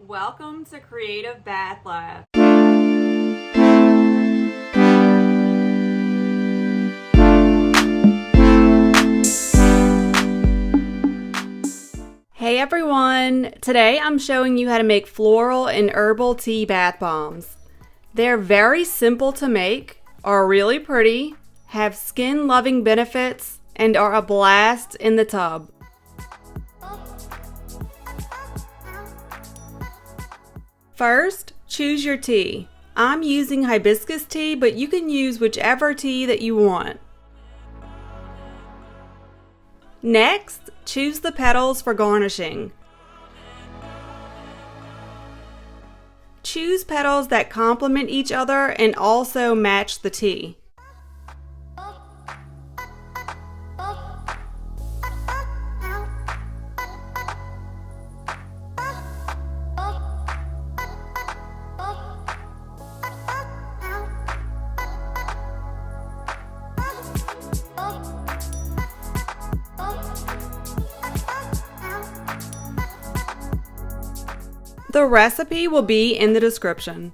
Welcome to Creative Bath Lab. Hey everyone! Today I'm showing you how to make floral and herbal tea bath bombs. They're very simple to make, are really pretty, have skin-loving benefits, and are a blast in the tub. First, choose your tea. I'm using hibiscus tea, but you can use whichever tea that you want. Next, choose the petals for garnishing. Choose petals that complement each other and also match the tea. The recipe will be in the description.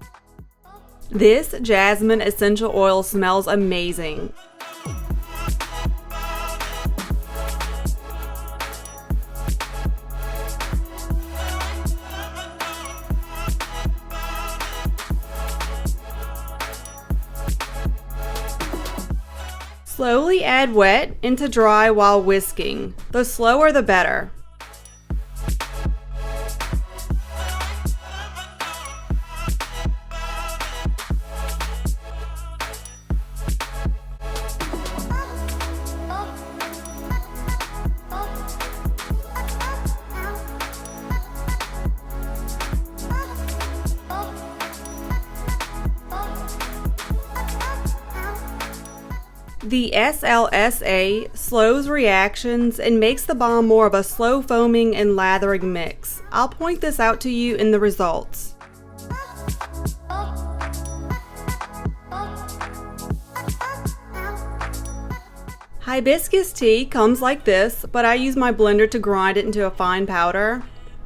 This jasmine essential oil smells amazing. Slowly add wet into dry while whisking. The slower the better. The SLSA slows reactions and makes the bomb more of a slow foaming and lathering mix. I'll point this out to you in the results. Hibiscus tea comes like this, but I use my blender to grind it into a fine powder.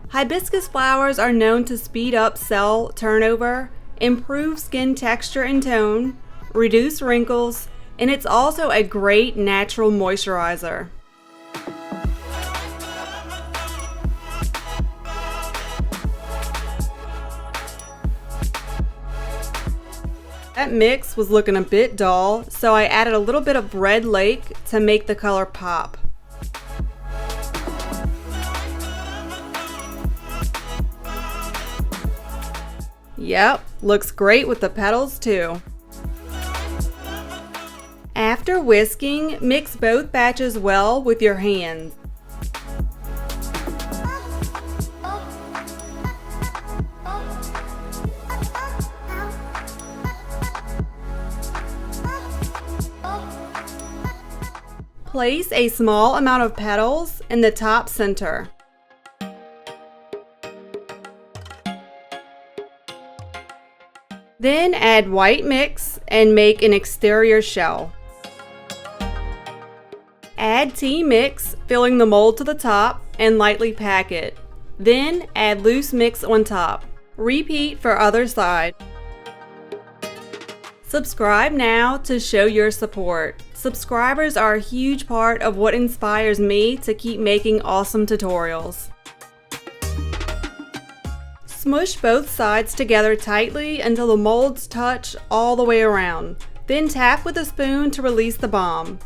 Hibiscus flowers are known to speed up cell turnover, improve skin texture and tone, reduce wrinkles, and it's also a great natural moisturizer. That mix was looking a bit dull, so I added a little bit of Red Lake to make the color pop. Yep, looks great with the petals too. After whisking, mix both batches well with your hands. Place a small amount of petals in the top center. Then add white mix and make an exterior shell. Add tea mix, filling the mold to the top, and lightly pack it. Then add loose mix on top. Repeat for other side. Subscribe now to show your support. Subscribers are a huge part of what inspires me to keep making awesome tutorials. Smush both sides together tightly until the molds touch all the way around. Then tap with a spoon to release the bomb.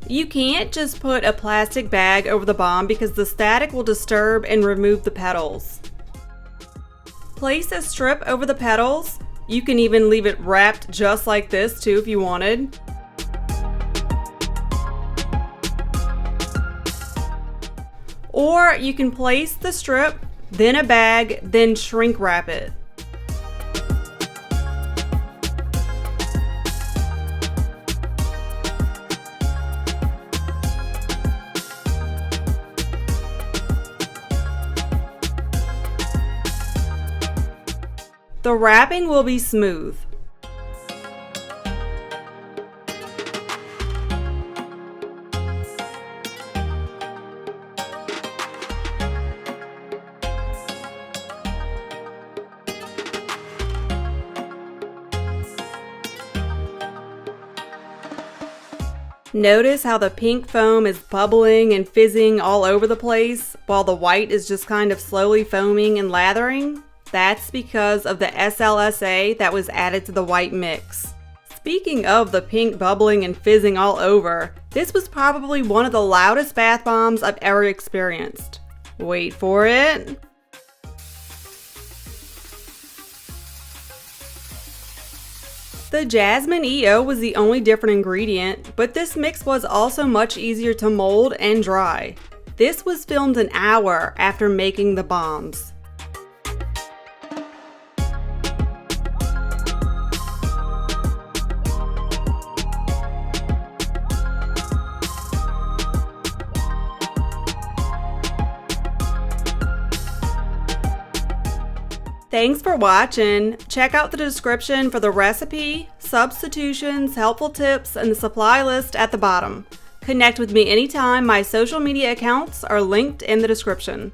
You can't just put a plastic bag over the bomb because the static will disturb and remove the petals. Place a strip over the petals. You can even leave it wrapped just like this too if you wanted. Or you can place the strip, then a bag, then shrink wrap it. The wrapping will be smooth. Notice how the pink foam is bubbling and fizzing all over the place, while the white is just kind of slowly foaming and lathering? That's because of the SLSA that was added to the white mix. Speaking of the pink bubbling and fizzing all over, this was probably one of the loudest bath bombs I've ever experienced. Wait for it. The Jasmine EO was the only different ingredient, but this mix was also much easier to mold and dry. This was filmed an hour after making the bombs. Thanks for watching. Check out the description for the recipe, substitutions, helpful tips, and the supply list at the bottom. Connect with me anytime. My social media accounts are linked in the description.